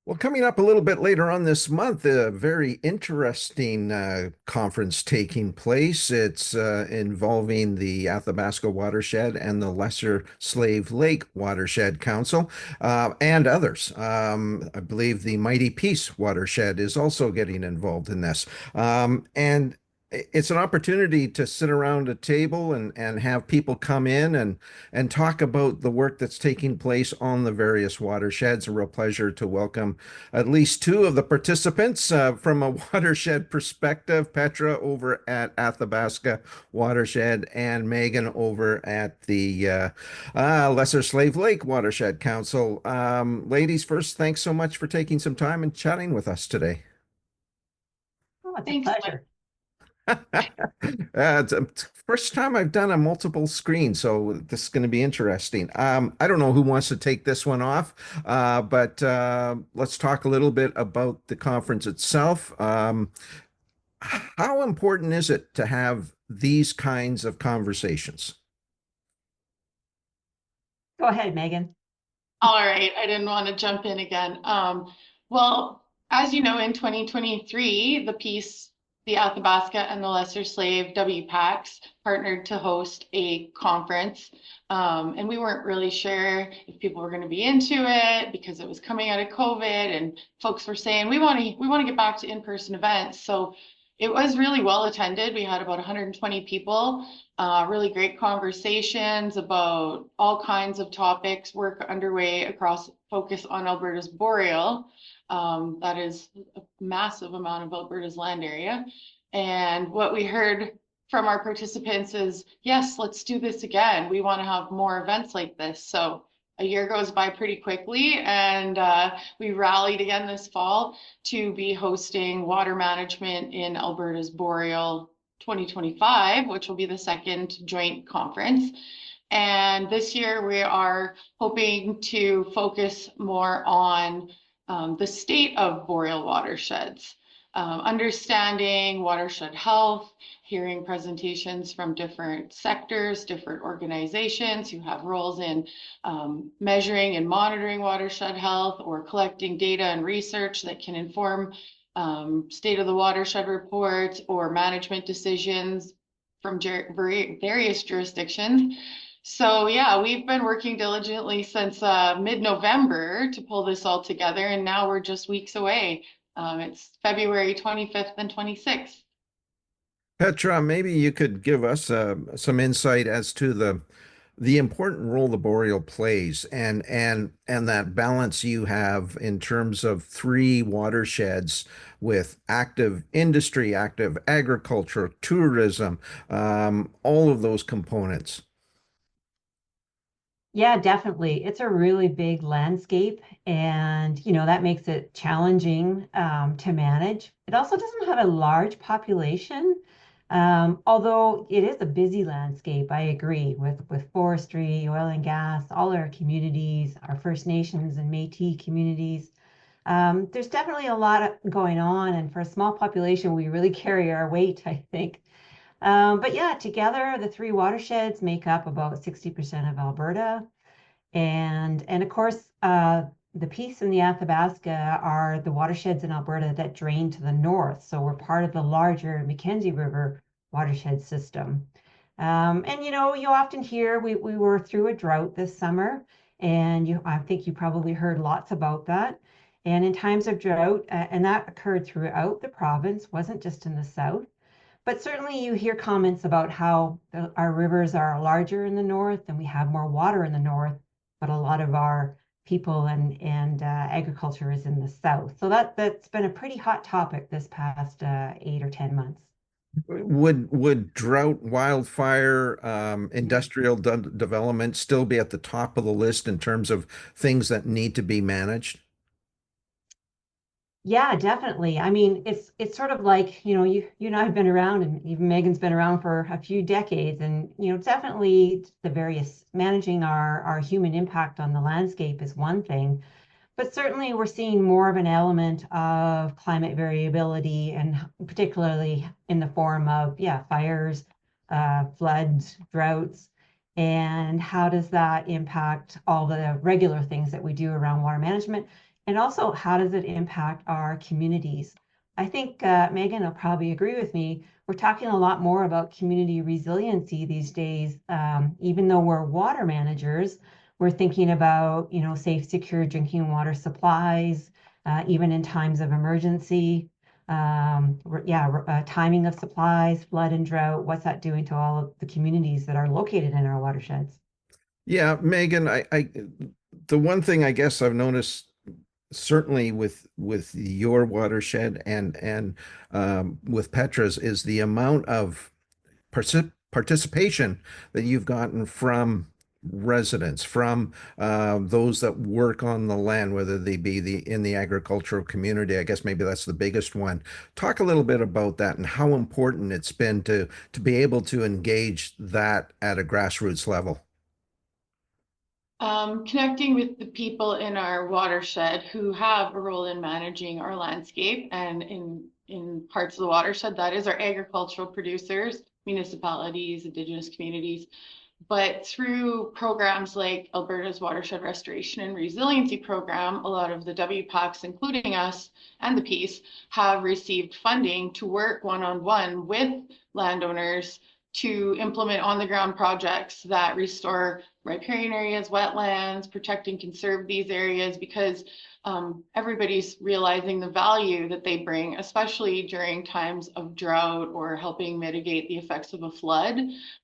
Well, coming up a little bit later on this month, a very interesting conference taking place. It's involving the Athabasca Watershed and the Lesser Slave Lake Watershed Council and others. I believe the mighty Peace Watershed is also getting involved in this. And it's an opportunity to sit around a table and have people come in and talk about the work that's taking place on the various watersheds. A real pleasure to welcome at least two of the participants from a watershed perspective, Petra over at Athabasca Watershed and Megan over at the Lesser Slave Lake Watershed Council. Ladies, first, thanks so much for taking some time and chatting with us today. Oh, it's a Thanks, Mike. pleasure. It's the first time I've done a multiple screen, so this is going to be interesting. I don't know who wants to take this one off, but let's talk a little bit about the conference itself. How important is it to have these kinds of conversations? Go ahead, Megan. All right, I didn't want to jump in again. Well, as you know, in 2023, the Athabasca and the Lesser Slave WPACs partnered to host a conference. And we weren't really sure if people were going to be into it because it was coming out of COVID and folks were saying, we want to get back to in-person events. So it was really well attended. We had about 120 people, really great conversations about all kinds of topics, work underway across focus on Alberta's Boreal. That is a massive amount of Alberta's land area. And what we heard from our participants is, yes, let's do this again. We want to have more events like this. So a year goes by pretty quickly, and we rallied again this fall to be hosting water management in Alberta's Boreal 2025, which will be the second joint conference. And this year we are hoping to focus more on the state of boreal watersheds, understanding watershed health, hearing presentations from different sectors, different organizations who have roles in measuring and monitoring watershed health or collecting data and research that can inform state of the watershed reports or management decisions from various jurisdictions. So yeah, we've been working diligently since mid-November to pull this all together, and now we're just weeks away. It's February 25th and 26th. Petra, maybe you could give us some insight as to the important role the boreal plays and that balance you have in terms of three watersheds with active industry, active agriculture, tourism, all of those components. Yeah, definitely. It's a really big landscape, and that makes it challenging to manage. It also doesn't have a large population, although it is a busy landscape. I agree with forestry, oil and gas, all our communities, our First Nations and Métis communities. There's definitely a lot going on, and for a small population, we really carry our weight, I think. But yeah, together, the three watersheds make up about 60% of Alberta. And of course, the Peace and the Athabasca are the watersheds in Alberta that drain to the north. So we're part of the larger Mackenzie River watershed system. And you often hear we were through a drought this summer, and I think you probably heard lots about that. And in times of drought, and that occurred throughout the province, wasn't just in the south. But certainly you hear comments about how our rivers are larger in the north and we have more water in the north, but a lot of our people and agriculture is in the south. So that's been a pretty hot topic this past 8 or 10 months. Would drought, wildfire, industrial development still be at the top of the list in terms of things that need to be managed? Yeah, definitely. I mean, it's sort of like, you and I have been around, and even Megan's been around for a few decades, and definitely the various managing our human impact on the landscape is one thing, but certainly we're seeing more of an element of climate variability, and particularly in the form of, yeah, fires, floods, droughts, and how does that impact all the regular things that we do around water management? And also, how does it impact our communities? I think Megan will probably agree with me. We're talking a lot more about community resiliency these days. Even though we're water managers, we're thinking about, safe, secure drinking water supplies, even in times of emergency. Timing of supplies, flood and drought. What's that doing to all of the communities that are located in our watersheds? Yeah, Megan, the one thing I guess I've noticed certainly with your watershed and with Petra's is the amount of participation that you've gotten from residents, from those that work on the land, whether they be in the agricultural community. I guess maybe that's the biggest one. Talk a little bit about that and how important it's been to be able to engage that at a grassroots level. Connecting with the people in our watershed who have a role in managing our landscape, and in parts of the watershed, that is our agricultural producers, municipalities, Indigenous communities. But through programs like Alberta's Watershed Restoration and Resiliency Program, a lot of the WPACs, including us and the Peace, have received funding to work one-on-one with landowners to implement on-the-ground projects that restore riparian areas, wetlands, protect and conserve these areas, because everybody's realizing the value that they bring, especially during times of drought or helping mitigate the effects of a flood.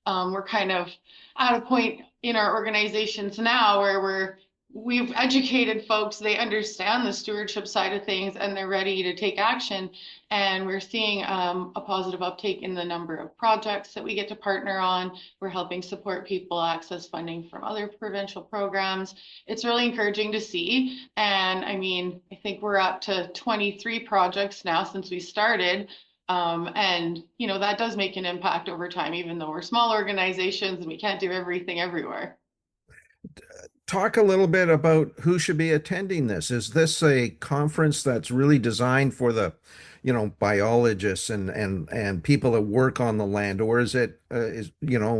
We're kind of at a point in our organizations now where we've educated folks, they understand the stewardship side of things, and they're ready to take action. And we're seeing a positive uptake in the number of projects that we get to partner on. We're helping support people access funding from other provincial programs. It's really encouraging to see. And I mean, I think we're up to 23 projects now since we started. And that does make an impact over time, even though we're small organizations and we can't do everything everywhere. Talk a little bit about who should be attending this. Is this a conference that's really designed for the, biologists and people that work on the land, or is it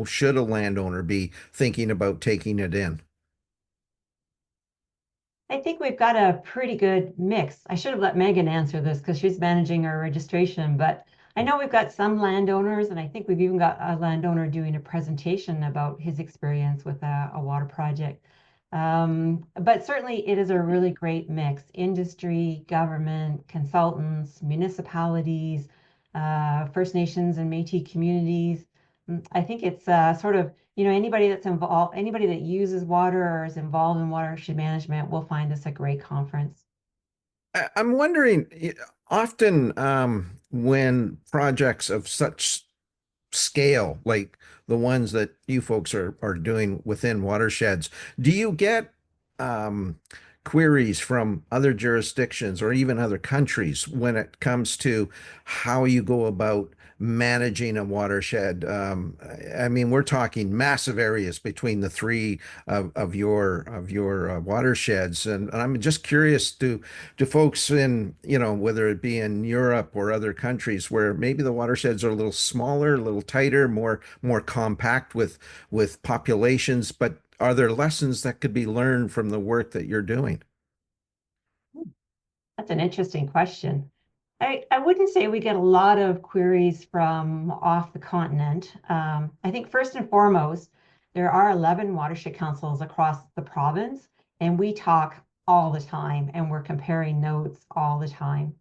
should a landowner be thinking about taking it in? I think we've got a pretty good mix. I should have let Megan answer this because she's managing our registration, but I know we've got some landowners, and I think we've even got a landowner doing a presentation about his experience with a water project. But certainly it is a really great mix. Industry, government, consultants, municipalities, First Nations and Métis communities. I think it's sort of, anybody that's involved, anybody that uses water or is involved in watershed management will find this a great conference. I'm wondering, often when projects of such scale, like the ones that you folks are doing within watersheds, do you get um, queries from other jurisdictions or even other countries when it comes to how you go about managing a watershed? I mean, we're talking massive areas between the three of your watersheds, and I'm just curious to folks in, whether it be in Europe or other countries where maybe the watersheds are a little smaller, a little tighter, more compact with populations, but are there lessons that could be learned from the work that you're doing? That's an interesting question. I wouldn't say we get a lot of queries from off the continent. I think first and foremost, there are 11 watershed councils across the province, and we talk all the time, and we're comparing notes all the time.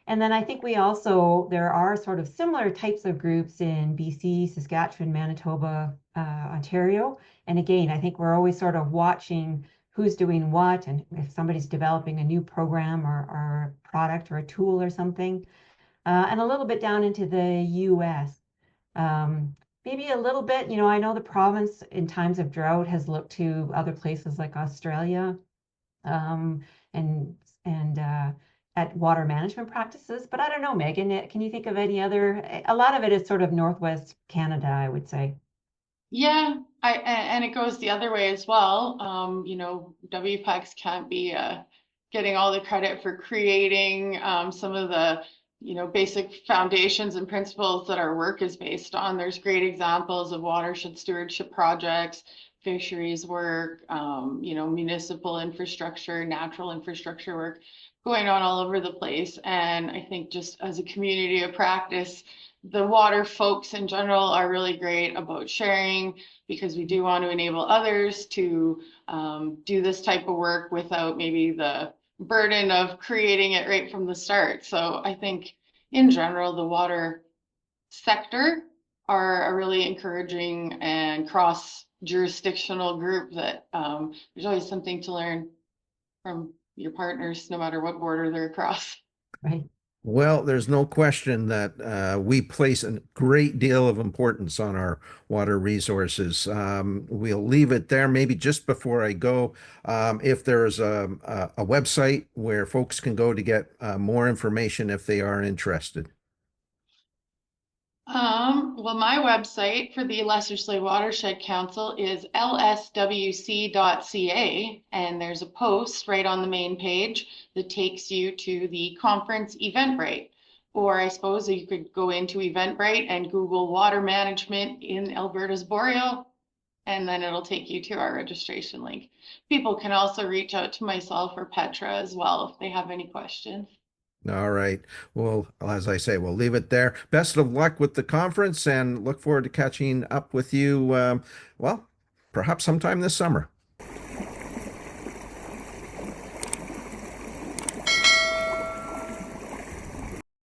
And then I think there are sort of similar types of groups in BC, Saskatchewan, Manitoba, Ontario. And again, I think we're always sort of watching who's doing what and if somebody's developing a new program or product or a tool or something. And a little bit down into the US. Maybe a little bit, I know the province in times of drought has looked to other places like Australia um, and and at water management practices. But I don't know, Megan, can you think of any other? A lot of it is sort of Northwest Canada, I would say. Yeah, and it goes the other way as well. WPEX can't be getting all the credit for creating some of the, basic foundations and principles that our work is based on. There's great examples of watershed stewardship projects fisheries work, municipal infrastructure, natural infrastructure work going on all over the place. And I think just as a community of practice, the water folks in general are really great about sharing because we do want to enable others to do this type of work without maybe the burden of creating it right from the start. So I think in general, the water sector are a really encouraging and cross jurisdictional group that there's always something to learn from your partners, no matter what border they're across. Right. Well, there's no question that we place a great deal of importance on our water resources. We'll leave it there. Maybe just before I go, if there's a website where folks can go to get more information if they are interested. Well, my website for the Lesser Slave Watershed Council is lswc.ca, and there's a post right on the main page that takes you to the conference Eventbrite. Or I suppose you could go into Eventbrite and Google water management in Alberta's Boreal, and then it'll take you to our registration link. People can also reach out to myself or Petra as well if they have any questions. All right. Well, as I say, we'll leave it there. Best of luck with the conference and look forward to catching up with you, well, perhaps sometime this summer.